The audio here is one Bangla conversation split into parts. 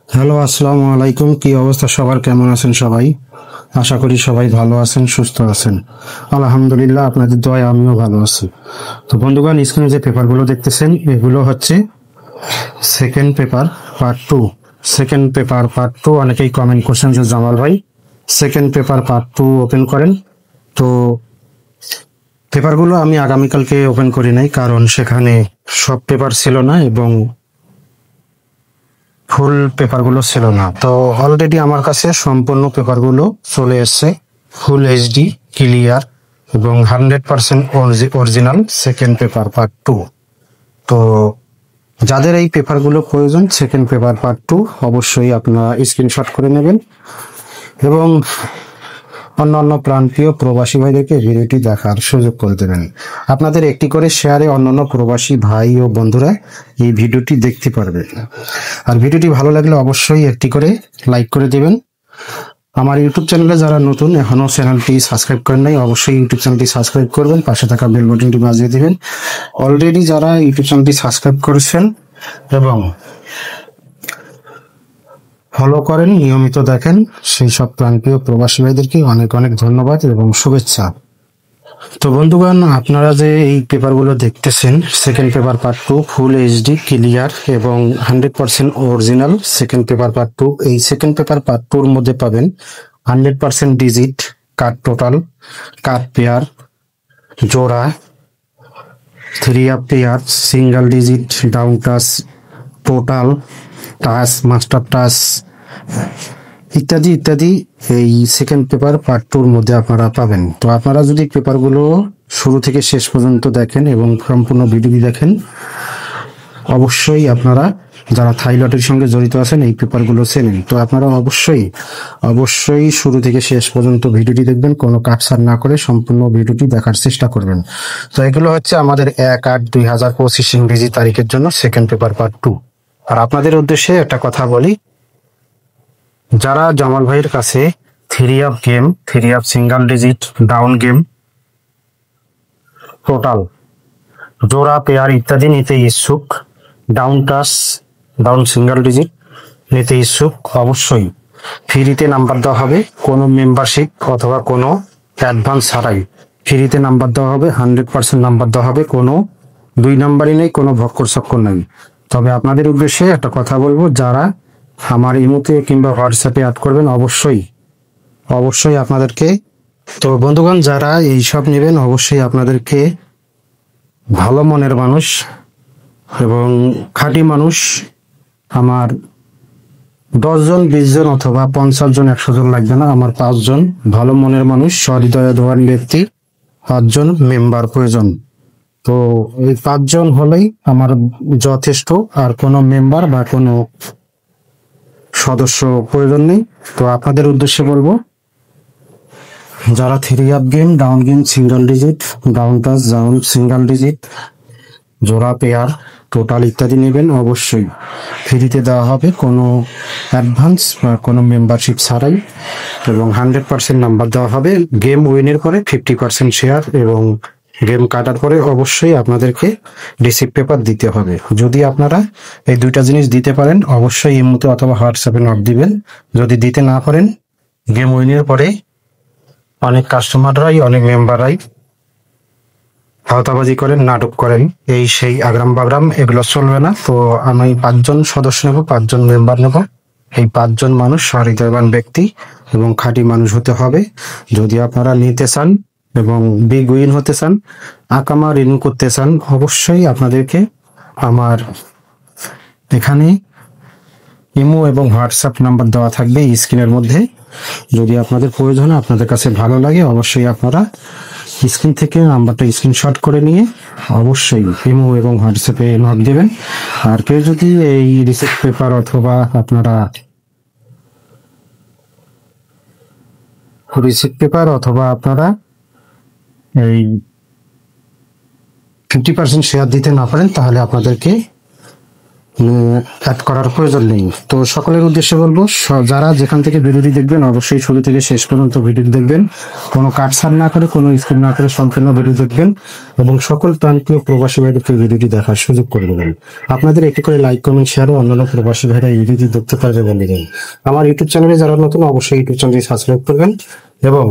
হ্যালো, আসসালামু আলাইকুম। কি অবস্থা সবার? কেমন আছেন সবাই? আশা করি সবাই ভালো আছেন, সুস্থ আছেন। আলহামদুলিল্লাহ, আপনাদের দয়ায় আমিও ভালো আছি। তো বন্ধুগণ, স্ক্রিনে যে পেপারগুলো দেখতেছেন এগুলো হচ্ছে second paper part two. Second paper part two, অনেকেই কমেন্ট করছেন যে জামাল ভাই second paper part two open করেন। তো পেপারগুলো আমি আগামীকালকে ওপেন করি নাই, কারণ সেখানে সব পেপার ছিল না এবং ফুল পেপারগুলো ছিল না। তো অলরেডি আমার কাছে সম্পূর্ণ পেপারগুলো চলে এসছে, ফুল এইচডি ক্লিয়ার এবং 100% original second paper part two. তো যাদের এই পেপারগুলো প্রয়োজন সেকেন্ড পেপার পার্ট টু, অবশ্যই আপনারা স্ক্রিনশট করে নেবেন এবং অন্যান্য প্রান্তীয় প্রবাসী ভাইদেরকে ভিডিওটি দেখার সুযোগ করে দেবেন। আপনাদের একটি করে শেয়ারে অন্যান্য প্রবাসী ভাই ও বন্ধুরা এই ভিডিওটি দেখতে পারবে। আর ভিডিওটি ভালো লাগলে অবশ্যই একটি করে লাইক করে দেবেন। আমার ইউটিউব চ্যানেলে যারা নতুন, এখনো চ্যানেলটি সাবস্ক্রাইব করেন নাই, অবশ্যই ইউটিউব চ্যানেলটি সাবস্ক্রাইব করবেন, পাশে থাকা বেল বাটনটি বাজিয়ে দিবেন। অলরেডি যারা ইউটিউব চ্যানেলটি সাবস্ক্রাইব করেছেন এবং ফলো করেন, নিয়মিত দেখেন, সেই সব প্রান্তীয় প্রবাসী ভাইদেরকে অনেক অনেক ধন্যবাদ এবং শুভেচ্ছা। তো বন্ধুগণ, আপনারা যে এই পেপারগুলো দেখতেছেন second paper part two, full HD clear এবং 100% original second paper part two. এই সেকেন্ড পেপার পার্ট টুর মধ্যে পাবেন 100% digit, card total, card pair, জোড়া, three up pair, single digit, down touch, total, touch, master touch ইত্যাদি ইত্যাদি এই সেকেন্ড পেপার পার্ট টুর মধ্যে আপনারা পাবেন। তো আপনারা যদি পেপারগুলো শুরু থেকে শেষ পর্যন্ত দেখেন এবং সম্পূর্ণ ভিডিওটি দেখেন, অবশ্যই আপনারা যারা থাই লটারির সঙ্গে জড়িত আছেন এই পেপারগুলো চেনেন। তো আপনারা অবশ্যই অবশ্যই শুরু থেকে শেষ পর্যন্ত ভিডিওটি দেখবেন, কোনো কাটছাড় না করে সম্পূর্ণ ভিডিওটি দেখার চেষ্টা করবেন। তো এগুলো হচ্ছে আমাদের 1/8/2025 ইংরেজি তারিখের জন্য সেকেন্ড পেপার পার্ট টু। আর আপনাদের উদ্দেশ্যে একটা কথা বলি, যারা জামাল ভাইয়ের কাছে three up game, three up single digit, down game, total, জোড়া পেয়ার ইত্যাদি নিতে ইচ্ছুক, down touch, down single digit নিতে ইচ্ছুক, অবশ্যই ফ্রিতে নাম্বার দেওয়া হবে, কোনো মেম্বারশিপ অথবা কোনো অ্যাডভান্স ছাড়াই ফ্রিতে নাম্বার দেওয়া হবে। 100% নাম্বার দেওয়া হবে, কোনো দুই নাম্বারই নেই, কোনো ভক্কর চক্কর নেই। তবে আপনাদের উদ্দেশ্যে একটা কথা বলবো, যারা আমার ইমোতে কিংবা হোয়াটসঅ্যাপে অ্যাড করবেন, অবশ্যই অবশ্যই আপনাদেরকে, তো বন্ধুগণ যারা এইসব নেবেন অবশ্যই আপনাদেরকে ভালো মনের মানুষ এবং খাঁটি মানুষ, আমার 10 জন 20 জন অথবা 50 জন 100 জন লাগবে না, আমার 5 জন ভালো মনের মানুষ, সহৃদয় ধোয়ান ব্যক্তি, 5 জন মেম্বার প্রয়োজন। তো এই 5 জন হলেই আমার যথেষ্ট, আর কোনো মেম্বার বা কোনো সদস্য প্রয়োজন নেই। তো আপনাদের উদ্দেশ্যে বলবো, যারা three up game, down game, single digit, down touch, down single digit, জোড়া পেয়ার, টোটাল ইত্যাদি নেবেন, অবশ্যই ফ্রিতে দেওয়া হবে, কোনো অ্যাডভান্স বা কোনো মেম্বারশিপ ছাড়াই, এবং 100% নাম্বার দেওয়া হবে। গেম উইনের পরে 50% শেয়ার এবং গেম কাটার পরে অবশ্যই আপনাদেরকে রিসিপ্ট পেপার দিতে হবে। যদি আপনারা এই দুইটা জিনিস দিতে পারেন, অবশ্যই ইমোতে অথবা হোয়াটসঅ্যাপে নক দিবেন। যদি দিতে না পারেন, গেম উইনের পরে অনেক কাস্টমাররাই, অনেক মেম্বাররাই ভাওতাবাজি করেন, নাটক করেন, এই সেই আগ্রাম বাগ্রাম, এগুলো চলবে না। তো আমি 5 জন সদস্য নেব, 5 জন মেম্বার নেব। এই 5 জন মানুষ সহৃদয়বান ব্যক্তি এবং খাঁটি মানুষ হতে হবে। যদি আপনারা নিতে চান এবং বিগ উইন হতে চান, আকামা রিনিউ করতে চান, অবশ্যই আপনাদেরকে আমার এখানে ইমো এবং হোয়াটসঅ্যাপ নাম্বার দেওয়া থাকবে স্ক্রিনের মধ্যে। যদি আপনাদের প্রয়োজন হয়, আপনাদের কাছে ভালো লাগে, অবশ্যই আপনারা স্ক্রিন থেকে নাম্বারটা স্ক্রিনশট করে নিয়ে অবশ্যই ইমো এবং হোয়াটসঅ্যাপে নক দেবেন। আর কেউ যদি এই রিসিপ্ট পেপার অথবা আপনারা রিসিপ্ট পেপার অথবা আপনারা এই 50% শেয়ার দিতে না পারেন, তাহলে আপনাদেরকে অ্যাড করার প্রয়োজন নেই। তো সকলের উদ্দেশ্যে বলবো, যারা যেখান থেকে ভিডিওটি দেখবেন অবশ্যই শুরু থেকে শেষ পর্যন্ত ভিডিও দেখবেন, কোনো কাটছাড় না করে, কোনো স্কিপ না করে সম্পূর্ণ ভিডিও দেখবেন এবং সকল প্রান্তীয় প্রবাসী ভাইদেরকে ভিডিওটি দেখার সুযোগ করে দেবেন। আপনাদের একটি করে লাইক, কমেন্ট, শেয়ার ও অন্যান্য প্রবাসী ভাইরা এই ভিডিওটি দেখতে পারবে বলে দেন। আমার ইউটিউব চ্যানেলে যারা নতুন অবশ্যই ইউটিউব চ্যানেলটি সাবস্ক্রাইব করবেন এবং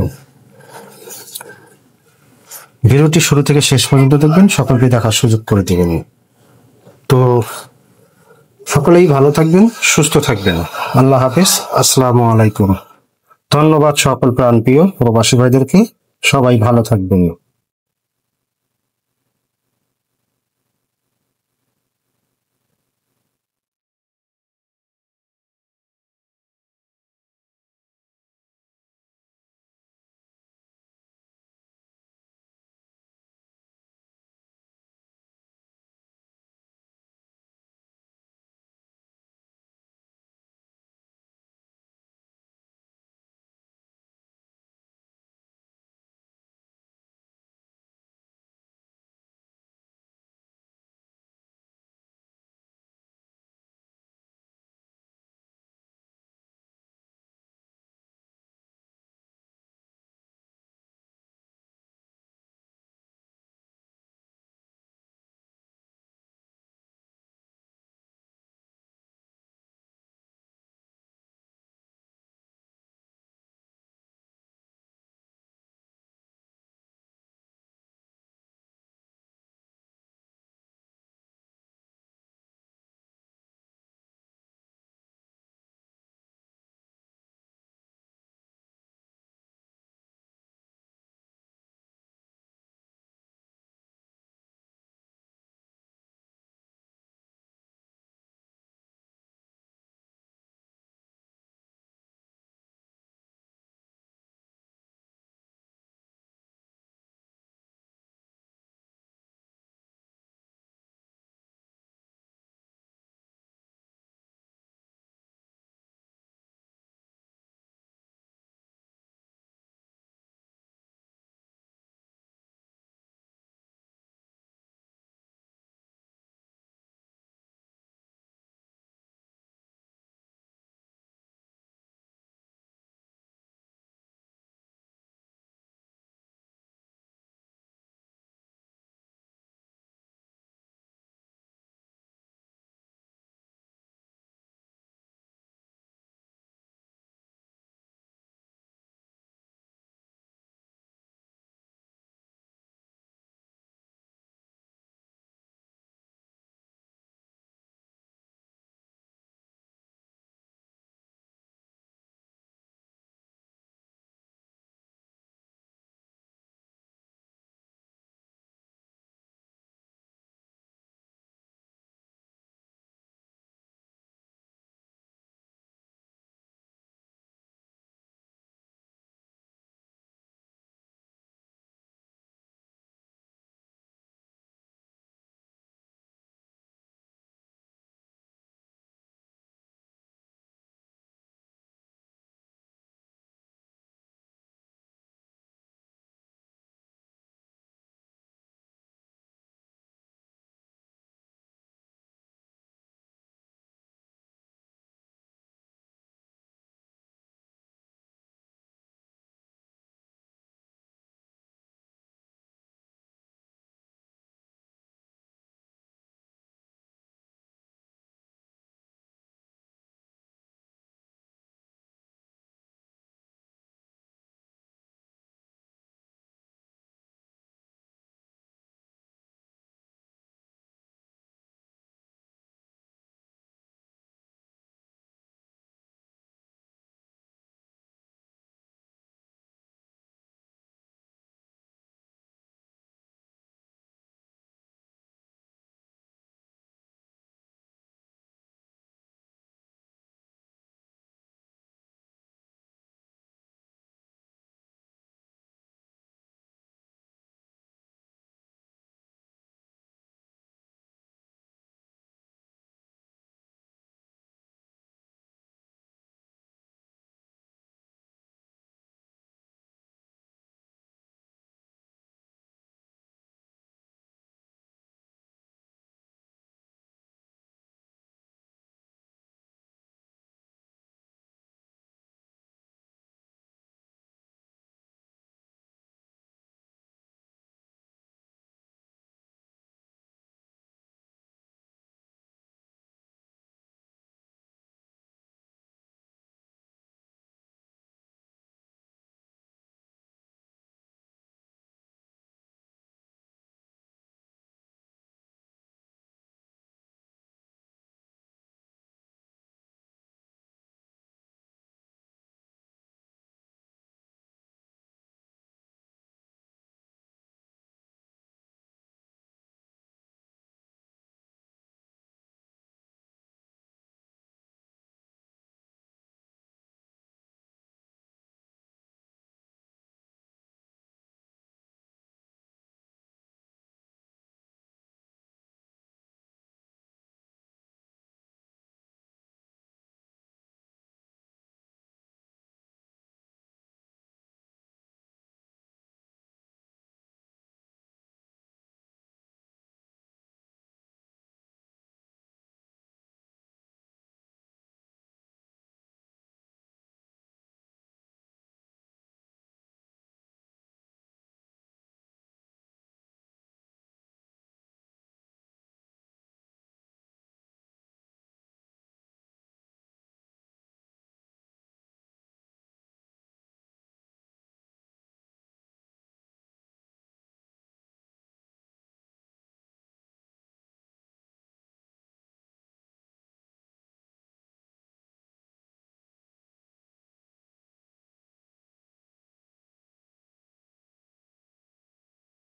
ভিডিওটি শুরু থেকে শেষ পর্যন্ত দেখবেন, সকলকে দেখার সুযোগ করে দেবেন। তো সকলেই ভালো থাকবেন, সুস্থ থাকবেন। আল্লাহ হাফেজ, আসসালামু আলাইকুম। ধন্যবাদ সকল প্রাণপ্রিয় প্রবাসী ভাইদেরকে, সবাই ভালো থাকবেন।